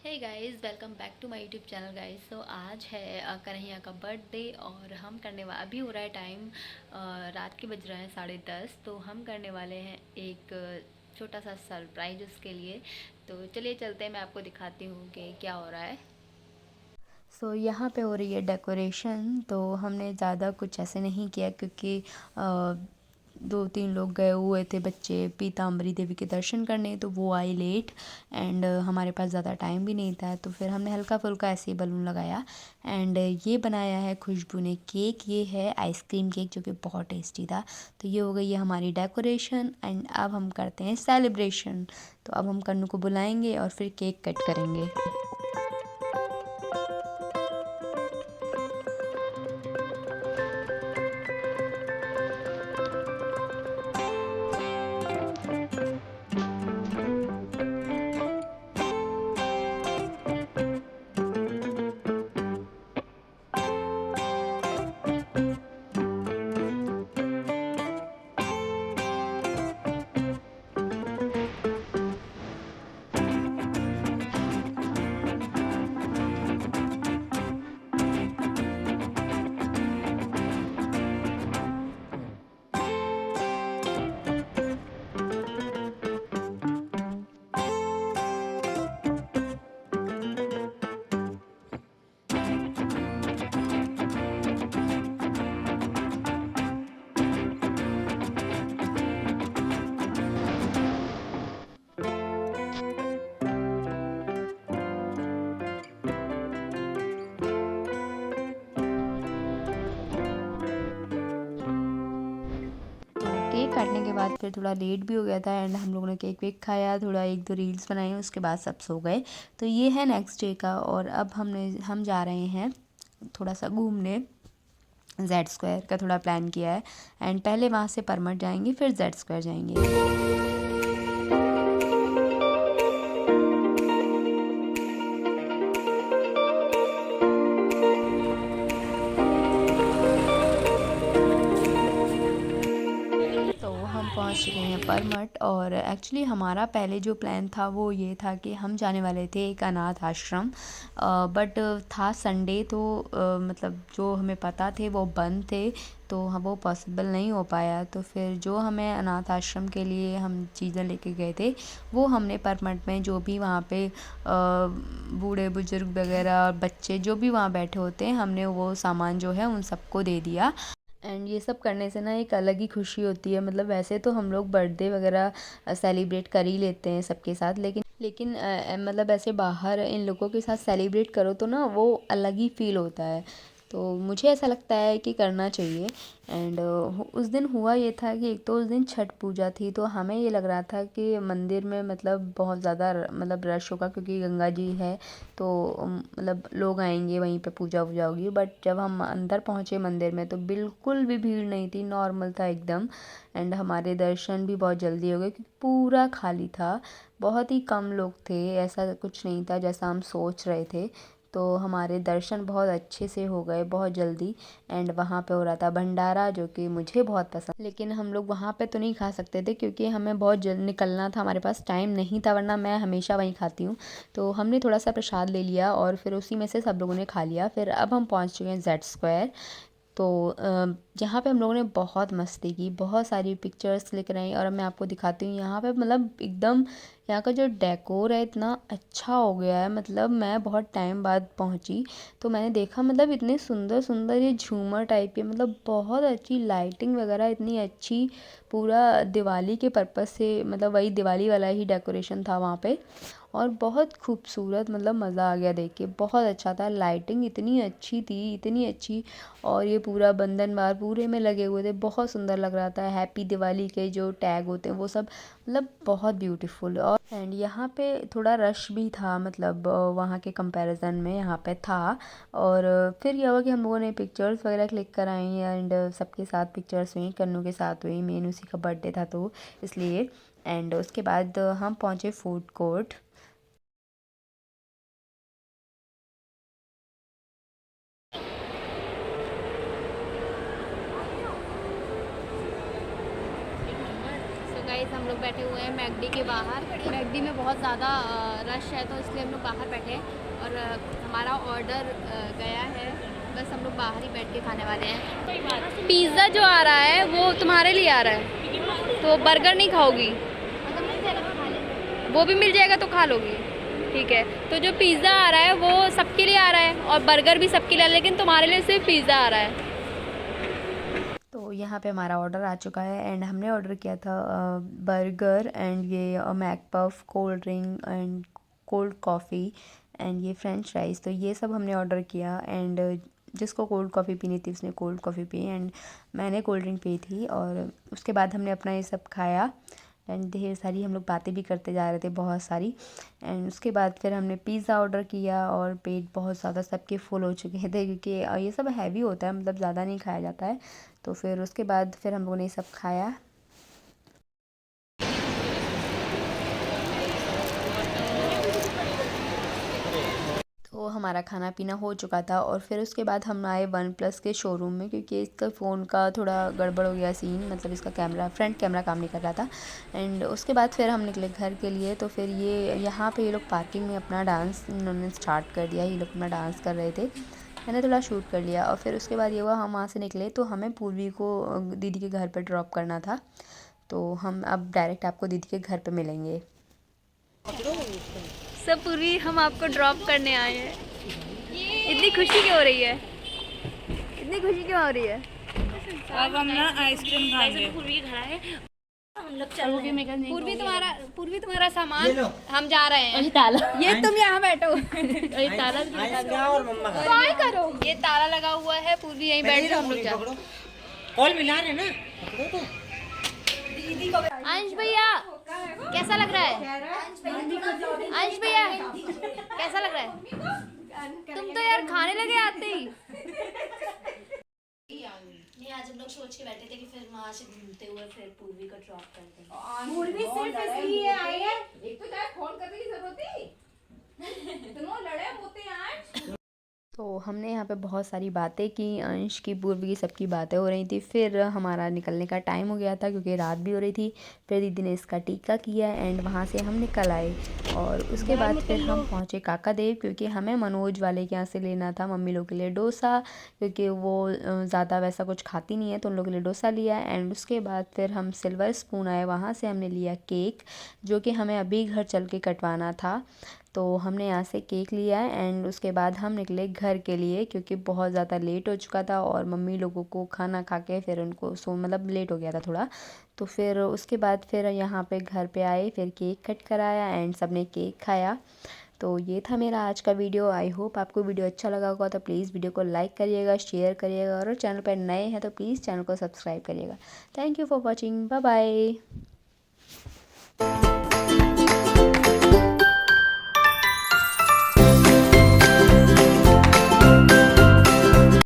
Hey guys, welcome back to my YouTube channel guys. तो आज है कन्हैया का बर्थडे और हम करने वाले, अभी हो रहा है टाइम, रात के बज रहे हैं 10:30। तो हम करने वाले हैं एक छोटा सा सरप्राइज उसके लिए। तो चलिए चलते हैं, मैं आपको दिखाती हूँ कि क्या हो रहा है। यहाँ पे हो रही है डेकोरेशन। तो हमने ज़्यादा कुछ ऐसे नहीं किया क्योंकि 2-3 लोग गए हुए थे बच्चे पीताम्बरी देवी के दर्शन करने, तो वो आई लेट एंड हमारे पास ज़्यादा टाइम भी नहीं था। तो फिर हमने हल्का फुल्का ऐसे ही बलून लगाया एंड ये बनाया है खुशबू ने केक। ये है आइसक्रीम केक जो कि बहुत टेस्टी था। तो ये हो गई है हमारी डेकोरेशन एंड अब हम करते हैं सेलिब्रेशन। तो अब हम कन्नू को बुलाएंगे और फिर केक कट करेंगे। केक काटने के बाद फिर थोड़ा लेट भी हो गया था एंड हम लोगों ने केक वेक खाया, थोड़ा 1-2 रील्स बनाई, उसके बाद सब सो गए। तो ये है नेक्स्ट डे का। और अब हम जा रहे हैं थोड़ा सा घूमने। जेड स्क्वायर का थोड़ा प्लान किया है एंड पहले वहाँ से परमट जाएंगे, फिर जेड स्क्वायर जाएंगे। तो हम पहुंच चुके हैं परमट और एक्चुअली हमारा पहले जो प्लान था वो ये था कि हम जाने वाले थे एक अनाथ आश्रम, बट था संडे, तो मतलब जो हमें पता थे वो बंद थे, तो वो पॉसिबल नहीं हो पाया। तो फिर जो हमें अनाथ आश्रम के लिए हम चीज़ें लेके गए थे वो हमने परमट में जो भी वहाँ पे बूढ़े बुजुर्ग वगैरह और बच्चे जो भी वहाँ बैठे होते हैं, हमने वो सामान जो है उन सबको दे दिया। एंड ये सब करने से ना एक अलग ही खुशी होती है। मतलब वैसे तो हम लोग बर्थडे वगैरह सेलिब्रेट कर ही लेते हैं सबके साथ, लेकिन मतलब ऐसे बाहर इन लोगों के साथ सेलिब्रेट करो तो ना वो अलग ही फील होता है। तो मुझे ऐसा लगता है कि करना चाहिए। एंड उस दिन हुआ ये था कि एक तो उस दिन छठ पूजा थी, तो हमें ये लग रहा था कि मंदिर में मतलब बहुत ज़्यादा मतलब रश होगा क्योंकि गंगा जी है, तो मतलब लोग आएंगे, वहीं पे पूजा वूजा होगी। बट जब हम अंदर पहुँचे मंदिर में तो बिल्कुल भी भीड़ नहीं थी, नॉर्मल था एकदम। एंड हमारे दर्शन भी बहुत जल्दी हो गए क्योंकि पूरा खाली था, बहुत ही कम लोग थे, ऐसा कुछ नहीं था जैसा हम सोच रहे थे। तो हमारे दर्शन बहुत अच्छे से हो गए बहुत जल्दी। एंड वहाँ पे हो रहा था भंडारा जो कि मुझे बहुत पसंद, लेकिन हम लोग वहाँ पे तो नहीं खा सकते थे क्योंकि हमें बहुत जल्द निकलना था, हमारे पास टाइम नहीं था, वरना मैं हमेशा वहीं खाती हूँ। तो हमने थोड़ा सा प्रसाद ले लिया और फिर उसी में से सब लोगों ने खा लिया। फिर अब हम पहुँच चुके हैं जेड स्क्वायर। तो यहाँ पे हम लोगों ने बहुत मस्ती की, बहुत सारी पिक्चर्स क्लिक कराई और मैं आपको दिखाती हूँ। यहाँ पे मतलब एकदम यहाँ का जो डेकोर है इतना अच्छा हो गया है। मतलब मैं बहुत टाइम बाद पहुँची तो मैंने देखा, मतलब इतने सुंदर सुंदर ये झूमर टाइप के, मतलब बहुत अच्छी लाइटिंग वगैरह, इतनी अच्छी, पूरा दिवाली के पर्पज़ से, मतलब वही दिवाली वाला ही डेकोरेशन था वहाँ पे। और बहुत खूबसूरत, मतलब मज़ा आ गया देख के, बहुत अच्छा था, लाइटिंग इतनी अच्छी थी, इतनी अच्छी। और ये पूरा बंधन बार पूरे में लगे हुए थे, बहुत सुंदर लग रहा था। हैप्पी दिवाली के जो टैग होते हैं वो सब, मतलब बहुत ब्यूटीफुल। और एंड यहाँ पे थोड़ा रश भी था, मतलब वहाँ के कंपैरिजन में यहाँ पे था। और फिर यह हुआ कि हम लोगों ने पिक्चर्स वगैरह क्लिक कराई एंड सबके साथ पिक्चर्स हुई, कन्नू के साथ हुई, मेन उसी का बर्थडे था तो इसलिए। एंड उसके बाद हम पहुँचे food court. So guys, guys हम लोग बैठे हुए हैं मैकडी के बाहर। मैकडी में बहुत ज़्यादा रश है तो इसलिए हम लोग बाहर बैठे हैं और हमारा ऑर्डर गया है। बस हम लोग बाहर ही बैठ के खाने वाले हैं। पिज़्ज़ा जो आ रहा है वो तुम्हारे लिए आ रहा है, तो बर्गर नहीं खाओगी? वो भी मिल जाएगा तो खा लोगी, ठीक है। तो जो पिज़्ज़ा आ रहा है वो सबके लिए आ रहा है और बर्गर भी सबके लिए आ रहा है, लेकिन तुम्हारे लिए सिर्फ पिज़्ज़ा आ रहा है। तो यहाँ पे हमारा ऑर्डर आ चुका है एंड हमने ऑर्डर किया था बर्गर एंड ये McPuff, cold drink and cold coffee and ये फ्रेंच फ्राइज़। तो ये सब हमने ऑर्डर किया एंड जिसको कोल्ड कॉफ़ी पीनी थी उसने कोल्ड कॉफ़ी पी एंड मैंने कोल्ड ड्रिंक पी थी। और उसके बाद हमने अपना ये सब खाया एंड ढेर सारी हम लोग बातें भी करते जा रहे थे, बहुत सारी। एंड उसके बाद फिर हमने पिज़्ज़ा ऑर्डर किया और पेट बहुत ज़्यादा सबके फुल हो चुके थे क्योंकि ये सब हैवी होता है, मतलब ज़्यादा नहीं खाया जाता है। तो फिर उसके बाद फिर हम लोगों ने ये सब खाया। तो हमारा खाना पीना हो चुका था और फिर उसके बाद हम आए वन प्लस के शोरूम में क्योंकि इसका फ़ोन का थोड़ा गड़बड़ हो गया सीन, मतलब इसका कैमरा, फ्रंट कैमरा काम नहीं कर रहा था। एंड उसके बाद फिर हम निकले घर के लिए। तो फिर ये यहाँ पे ये लोग पार्किंग में अपना डांस इन्होंने स्टार्ट कर दिया। ये लोग अपना डांस कर रहे थे, मैंने थोड़ा शूट कर लिया। और फिर उसके बाद ये हुआ, हम वहाँ से निकले तो हमें पूर्वी को दीदी के घर पर ड्रॉप करना था। तो हम अब डायरेक्ट आपको दीदी के घर पे मिलेंगे। सब पूर्वी हम आपको ड्रॉप करने आए हैं। इतनी खुशी क्यों हो रही है? इतनी खुशी क्यों हो रही है? अब हम ना आइसक्रीम खाएंगे। पूर्वी तुम्हारा सामान हम जा रहे हैं। ताला, ये तुम यहाँ बैठो। ताला ट्राई करो। ये ताला लगा हुआ है, पूर्वी यहीं बैठ जाओ, हम लोग जा। कॉल मिला रहे ना, पकड़ो तो। अंश भैया कैसा लग रहा है? अंश भैया कैसा लग रहा है? तुम तो यार खाने लगे आते ही। नहीं, आज हम लोग सोच के बैठे थे कि फिर वहाँ से घूमते हुए फिर पूर्वी को ड्रॉप करते हैं। पूर्वी सिर्फ इसलिए आई है, एक तो जाए फोन करने की जरूरत थी। दोनों लड़े होते आज। तो हमने यहाँ पे बहुत सारी बातें की, अंश की, पूर्वी की, सबकी बातें हो रही थी। फिर हमारा निकलने का टाइम हो गया था क्योंकि रात भी हो रही थी। फिर दीदी ने इसका टीका किया एंड वहाँ से हम निकल आए। और उसके बाद फिर हम पहुँचे काका देव क्योंकि हमें मनोज वाले के यहाँ से लेना था मम्मी लोग के लिए डोसा, क्योंकि वो ज़्यादा वैसा कुछ खाती नहीं है, तो उन लोगों के लिए डोसा लिया। एंड उसके बाद फिर हम सिल्वर स्पून आए, वहाँ से हमने लिया केक जो कि हमें अभी घर चल के कटवाना था। तो हमने यहाँ से केक लिया है एंड उसके बाद हम निकले घर के लिए क्योंकि बहुत ज़्यादा लेट हो चुका था और मम्मी लोगों को खाना खा के फिर उनको मतलब लेट हो गया था थोड़ा। तो फिर उसके बाद फिर यहाँ पे घर पे आए, फिर केक कट कराया एंड सबने केक खाया। तो ये था मेरा आज का वीडियो। आई होप आपको वीडियो अच्छा लगा होगा, तो प्लीज़ वीडियो को लाइक करिएगा, शेयर करिएगा और चैनल पर नए हैं तो प्लीज़ चैनल को सब्सक्राइब करिएगा। Thank you for watching, bye bye.